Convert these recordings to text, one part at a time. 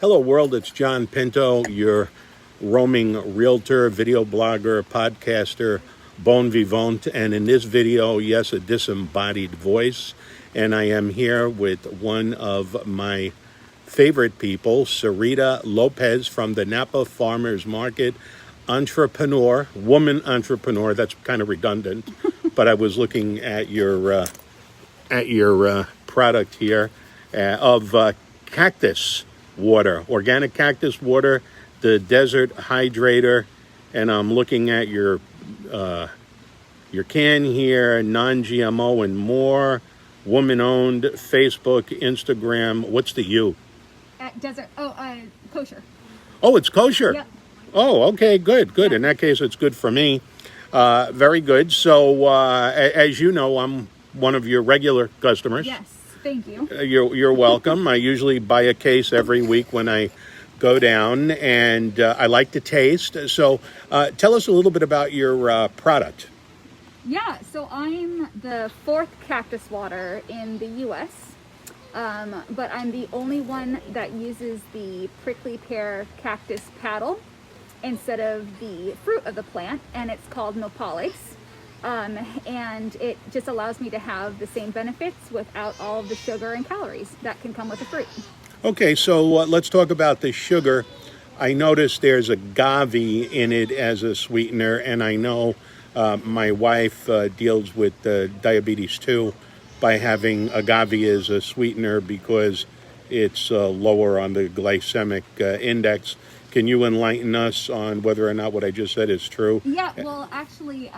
Hello world, it's John Pinto, your roaming realtor, video blogger, podcaster, bon vivant, and in this video, yes, a disembodied voice, and I am here with one of my favorite people, Sarita Lopez from the Napa Farmers Market, entrepreneur, woman entrepreneur. That's kind of redundant, but I was looking at your product here of Cactus Water, organic cactus water, the desert hydrator, and I'm looking at your can here, non-GMO and more, woman-owned, Facebook, Instagram. What's the U? At desert. Kosher. Oh, it's kosher. Yep. Oh, okay, good. Yeah. In that case, it's good for me. Very good. So, as you know, I'm one of your regular customers. Yes. Thank you. You're welcome. I usually buy a case every week when I go down, and I like to taste. So tell us a little bit about your product. Yeah, so I'm the 4th Cactus Water in the U.S., but I'm the only one that uses the prickly pear cactus paddle instead of the fruit of the plant, and it's called nopales. And it just allows me to have the same benefits without all of the sugar and calories that can come with the fruit. Okay, so let's talk about the sugar. I noticed there's agave in it as a sweetener, and I know my wife deals with diabetes too by having agave as a sweetener because it's lower on the glycemic index. Can you enlighten us on whether or not what I just said is true? Yeah, well, actually,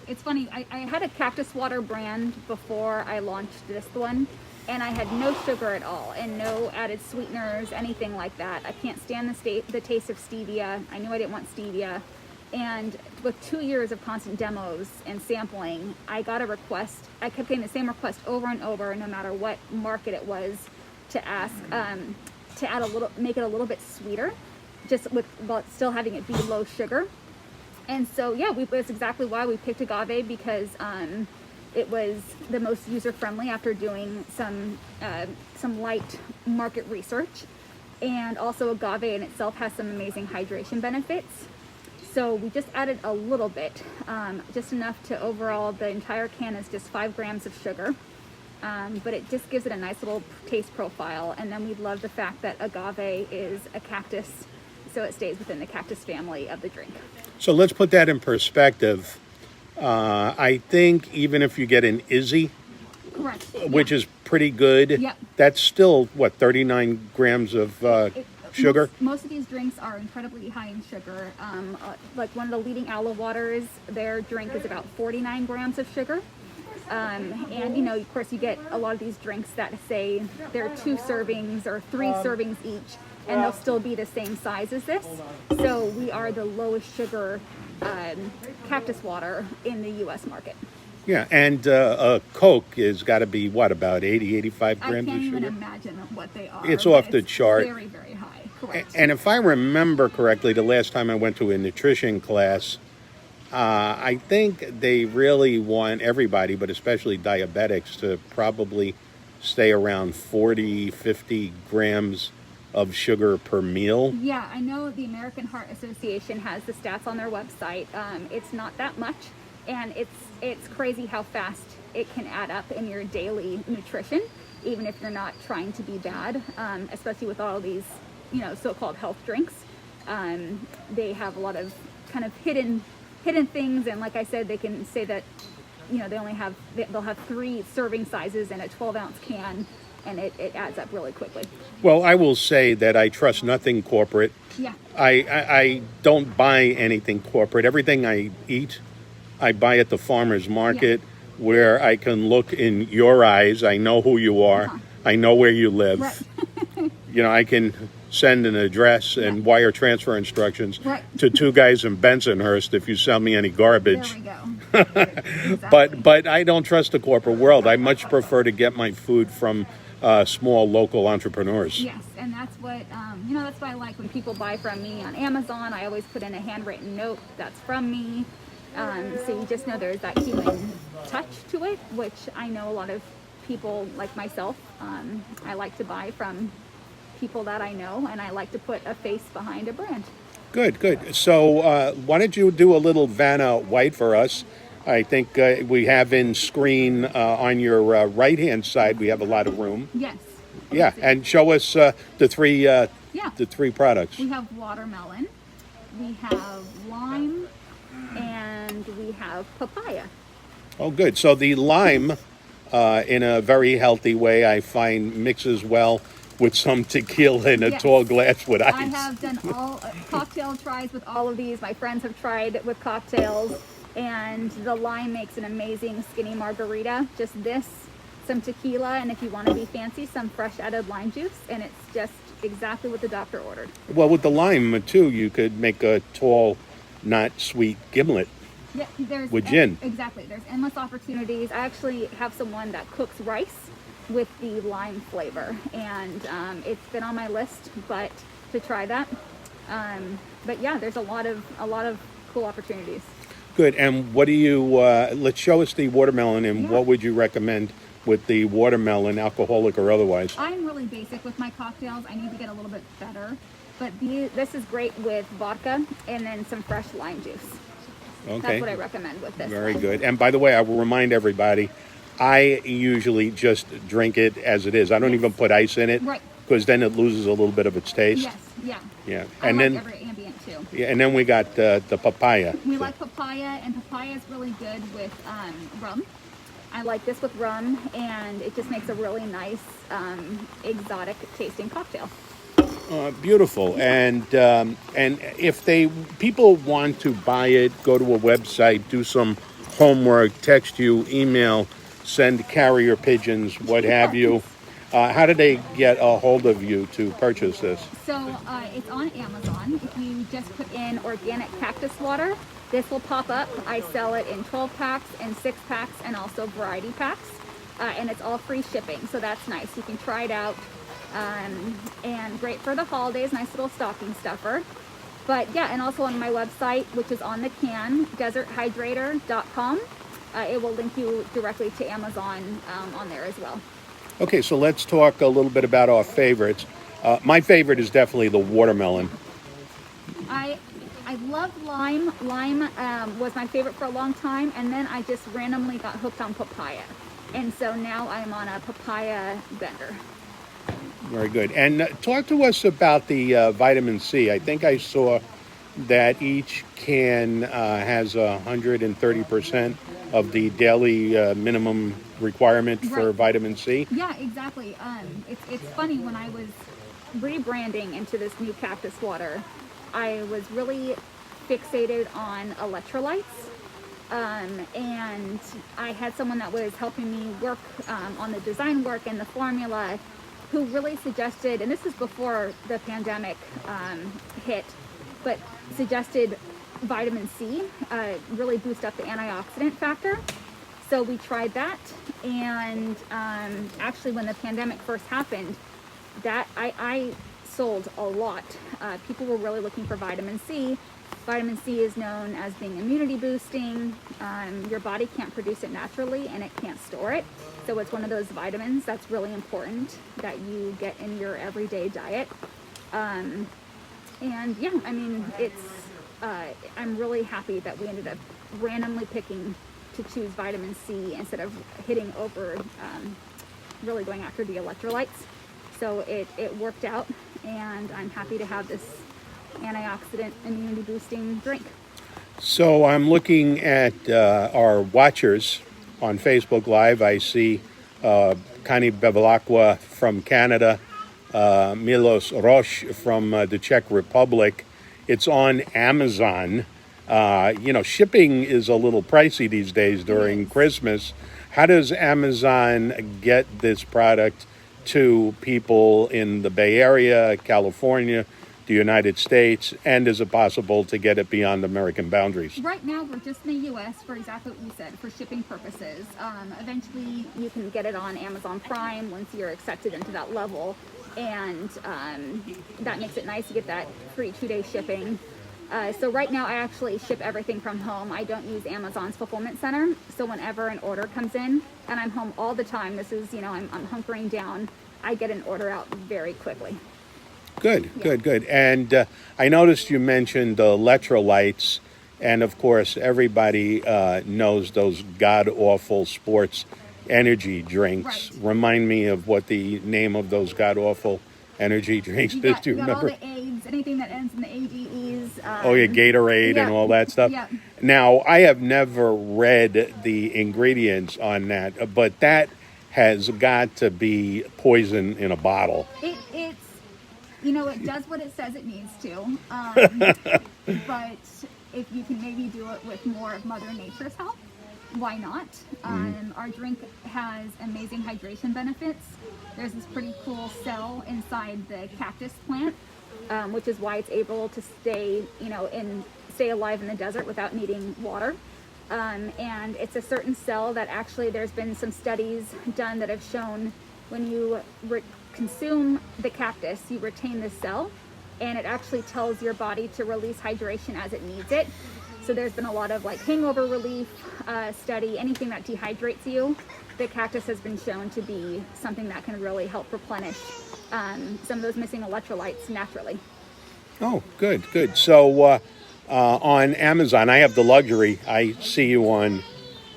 it's funny. I had a Cactus Water brand before I launched this one, and I had no sugar at all and no added sweeteners, anything like that. I can't stand the taste of stevia. I knew I didn't want stevia. And with 2 years of constant demos and sampling, I got a request. I kept getting the same request over and over, no matter what market it was, to ask to add make it a little bit sweeter, while still having it be low sugar. And so yeah, that's exactly why we picked agave, because it was the most user friendly after doing some light market research, and also agave in itself has some amazing hydration benefits. So we just added a little bit, just enough to overall the entire can is just 5 grams of sugar. But it just gives it a nice little taste profile. And then we love the fact that agave is a cactus, so it stays within the cactus family of the drink. So let's put that in perspective. I think even if you get an Izzy, Correct. which is pretty good, Yep. that's still, 39 grams of sugar? Most of these drinks are incredibly high in sugar. Like one of the leading aloe waters, their drink is about 49 grams of sugar. And of course you get a lot of these drinks that say they're 2 servings or 3 servings each, and they'll still be the same size as this. So we are the lowest sugar cactus water in the U.S. market. Yeah, and a Coke has got to be, about 80, 85 grams of sugar? I can't even imagine what they are. It's off the chart. Very, very high. Correct. And if I remember correctly, the last time I went to a nutrition class, I think they really want everybody, but especially diabetics, to probably stay around 40, 50 grams of sugar per meal. Yeah, I know the American Heart Association has the stats on their website. It's not that much, and it's crazy how fast it can add up in your daily nutrition, even if you're not trying to be bad, especially with all of these, so-called health drinks. They have a lot of kind of hidden things, and like I said, they can say that they'll have 3 serving sizes in a 12-ounce can, and it adds up really quickly. Well, I will say that I trust nothing corporate. Yeah. I don't buy anything corporate. Everything I eat, I buy at the farmer's market, where I can look in your eyes. I know who you are. Uh-huh. I know where you live. Right. I can send an address and wire transfer instructions to 2 guys in Bensonhurst if you sell me any garbage. There we go. Exactly. But I don't trust the corporate world. I much prefer to get my food from small local entrepreneurs. Yes, and that's what that's why I like when people buy from me on Amazon. I always put in a handwritten note that's from me, so you just know there's that human touch to it, which I know a lot of people like myself. I like to buy from people that I know, and I like to put a face behind a brand. Good, good. So why don't you do a little Vanna White for us? I think we have in screen on your right-hand side, we have a lot of room. Yes. Yeah, and show us the three products. We have watermelon, we have lime, and we have papaya. Oh, good. So the lime, in a very healthy way, I find mixes well with some tequila in a Yes. tall glass with ice. I have done all cocktail tries with all of these. My friends have tried with cocktails, and the lime makes an amazing skinny margarita. Just this, some tequila, and if you want to be fancy, some fresh added lime juice, and it's just exactly what the doctor ordered. Well, with the lime, too, you could make a tall, not sweet gimlet. Yeah, there's With gin. Exactly. There's endless opportunities. I actually have someone that cooks rice with the lime flavor, and it's been on my list, but to try that. But yeah, there's a lot of cool opportunities. Good. And what do you? Let's show us the watermelon, and what would you recommend with the watermelon, alcoholic or otherwise? I'm really basic with my cocktails. I need to get a little bit better, but this is great with vodka and then some fresh lime juice. Okay. That's what I recommend with this. Very good. And by the way, I will remind everybody, I usually just drink it as it is. I don't even put ice in it, Right. because then it loses a little bit of its taste. Yes, yeah. Yeah. I And like then every ambient too. yeah, and then we got the papaya. We like papaya, and papaya is really good with rum. I like this with rum, and it just makes a really nice exotic tasting cocktail. Beautiful. And if people want to buy it, go to a website, do some homework, text you, email, send carrier pigeons, what have you. How do they get a hold of you to purchase this? So it's on Amazon. If you just put in organic cactus water, this will pop up. I sell it in 12 packs and 6 packs and also variety packs. And it's all free shipping, so that's nice. You can try it out. And great for the holidays, nice little stocking stuffer. But yeah, and also on my website, which is on the can, deserthydrator.com. It will link you directly to Amazon on there as well. Okay, so let's talk a little bit about our favorites. My favorite is definitely the watermelon. I love lime. Lime was my favorite for a long time, and then I just randomly got hooked on papaya. And so now I'm on a papaya bender. Very good. And talk to us about the vitamin C. I think I saw that each can has 130% of the daily minimum requirement for Right. vitamin C. Yeah, exactly. It's funny, when I was rebranding into this new Cactus Water, I was really fixated on electrolytes. And I had someone that was helping me work on the design work and the formula, who really suggested, and this is before the pandemic hit, but suggested vitamin C really boost up the antioxidant factor. So we tried that, and actually when the pandemic first happened, that I sold a lot. People were really looking for vitamin C. Vitamin C is known as being immunity boosting. Your body can't produce it naturally, and it can't store it. So it's one of those vitamins that's really important that you get in your everyday diet. And yeah, I mean, I'm really happy that we ended up randomly picking to choose vitamin C instead of hitting over, really going after the electrolytes. So it worked out, and I'm happy to have this antioxidant immunity boosting drink. So I'm looking at our watchers on Facebook Live. I see Kani Bevilacqua from Canada, Milos Roche from the Czech Republic. It's on Amazon. Shipping is a little pricey these days during Christmas. How does Amazon get this product to people in the Bay Area, California, the United States, and is it possible to get it beyond American boundaries? Right now, we're just in the U.S. for exactly what you said, for shipping purposes. Eventually, you can get it on Amazon Prime once you're accepted into that level, and that makes it nice to get that free 2-day shipping. So right now, I actually ship everything from home. I don't use Amazon's fulfillment center. So whenever an order comes in, and I'm home all the time, this is, I'm hunkering down, I get an order out very quickly. Good, good, good. And I noticed you mentioned electrolytes, and of course, everybody knows those god-awful sports energy drinks. Right. Remind me of what the name of those god-awful energy drinks is. Do you You got all remember? the AIDS, anything that ends in the ADEs. Oh, yeah, Gatorade yeah, and all that stuff. yeah. Now, I have never read the ingredients on that, but that has got to be poison in a bottle. It's, it does what it says it needs to. But if you can maybe do it with more of Mother Nature's help, why not? Our drink has amazing hydration benefits. There's this pretty cool cell inside the cactus plant, which is why it's able to stay, stay alive in the desert without needing water. And it's a certain cell that actually there's been some studies done that have shown when you consume the cactus, you retain this cell, and it actually tells your body to release hydration as it needs it. So there's been a lot of hangover relief study, anything that dehydrates you. The cactus has been shown to be something that can really help replenish some of those missing electrolytes naturally. Oh, good, good. So on Amazon, I have the luxury. I see you on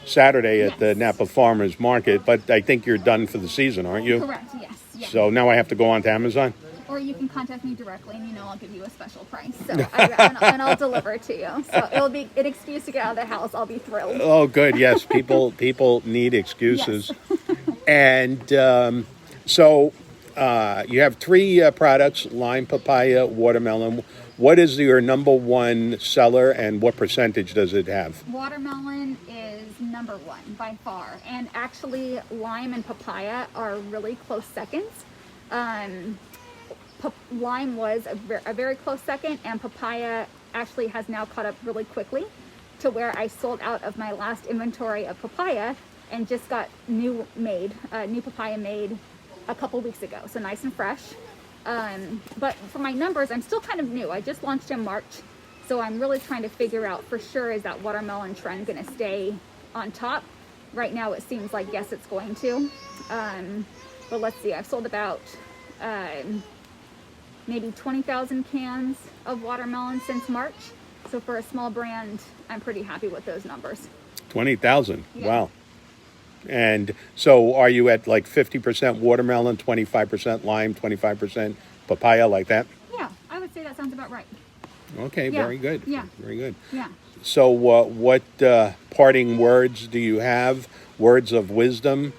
Saturday at the Napa Farmers Market, but I think you're done for the season, aren't you? Correct, yes. Yeah. So now I have to go on to Amazon? Or you can contact me directly, and I'll give you a special price. So and I'll deliver it to you. So it'll be an excuse to get out of the house. I'll be thrilled. Oh, good. Yes, people need excuses. Yes. And so you have three products: lime, papaya, watermelon. What is your number one seller, and what percentage does it have? Watermelon is number one by far, and actually lime and papaya are really close seconds. Lime was a very close second, and papaya actually has now caught up really quickly to where I sold out of my last inventory of papaya and just got new papaya made a couple weeks ago, so nice and fresh. But for my numbers, I'm still kind of new. I just launched in March, so I'm really trying to figure out for sure, is that watermelon trend going to stay on top? Right now it seems like yes, it's going to. But let's see, I've sold about maybe 20,000 cans of watermelon since March. So for a small brand, I'm pretty happy with those numbers. 20,000. Yeah. Wow. And so are you at 50% watermelon, 25% lime, 25% papaya, like that? Yeah, I would say that sounds about right. Okay, Yeah. very good. Yeah. Very good. Yeah. So what parting words do you have, words of wisdom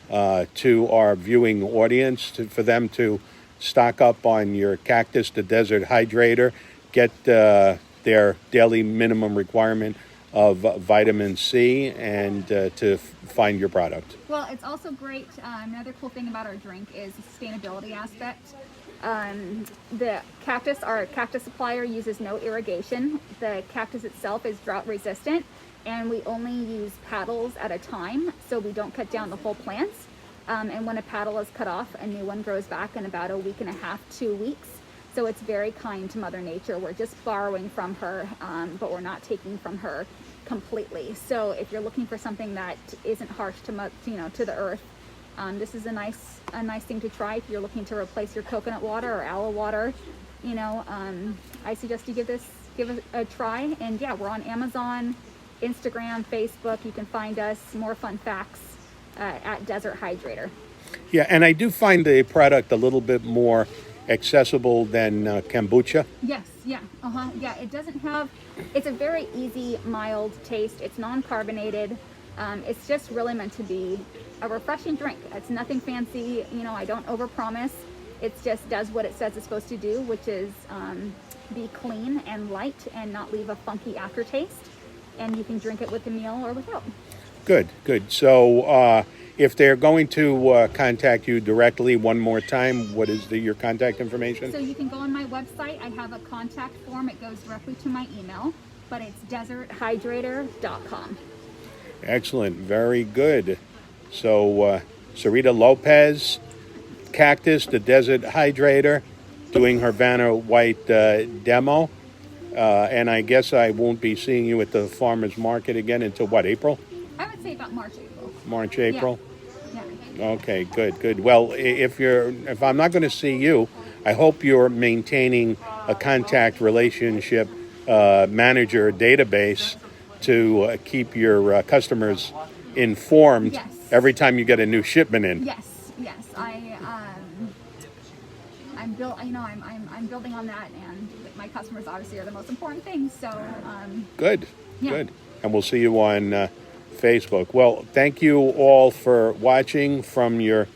to our viewing audience, for them to stock up on your Cactus the Desert Hydrator, get their daily minimum requirement of vitamin C, and to find your product? Well, it's also great. Another cool thing about our drink is the sustainability aspect. Our cactus supplier uses no irrigation. The cactus itself is drought resistant, and we only use paddles at a time, so we don't cut down the whole plants. And when a paddle is cut off, a new one grows back in about a week and a half, 2 weeks. So it's very kind to Mother Nature. We're just borrowing from her, but we're not taking from her completely. So if you're looking for something that isn't harsh to the earth, this is a nice thing to try. If you're looking to replace your coconut water or aloe water, I suggest you give it a try. And yeah, we're on Amazon, Instagram, Facebook. You can find us. More fun facts at Desert Hydrator. Yeah, and I do find the product a little bit more accessible than kombucha. Yes, yeah, yeah. It's a very easy, mild taste. It's non-carbonated. It's just really meant to be a refreshing drink. It's nothing fancy. I don't overpromise. It just does what it says it's supposed to do, which is be clean and light and not leave a funky aftertaste. And you can drink it with a meal or without. Good, good. So if they're going to contact you directly, one more time, what is your contact information? So you can go on my website. I have a contact form. It goes directly to my email, but it's deserthydrator.com. Excellent. Very good. So Sarita Lopez, Cactus, the Desert Hydrator, doing her Vanna White demo. And I guess I won't be seeing you at the farmer's market again until what, April? I would say about March, April. March, April? Yeah. Okay, good, good. Well, if I'm not going to see you, I hope you're maintaining a contact relationship manager database to keep your customers informed Yes. every time you get a new shipment in. Yes. I'm building on that, and my customers obviously are the most important thing. So Good. Yeah. Good. And we'll see you on Facebook. Well, thank you all for watching from your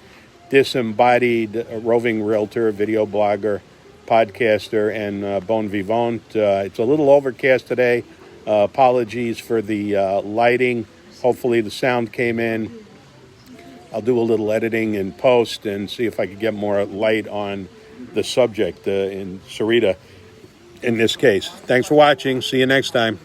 disembodied roving realtor, video blogger, podcaster, and bon vivant. It's a little overcast today. Apologies for the lighting. Hopefully the sound came in. I'll do a little editing in post and see if I can get more light on the subject in Sarita in this case. Thanks for watching. See you next time.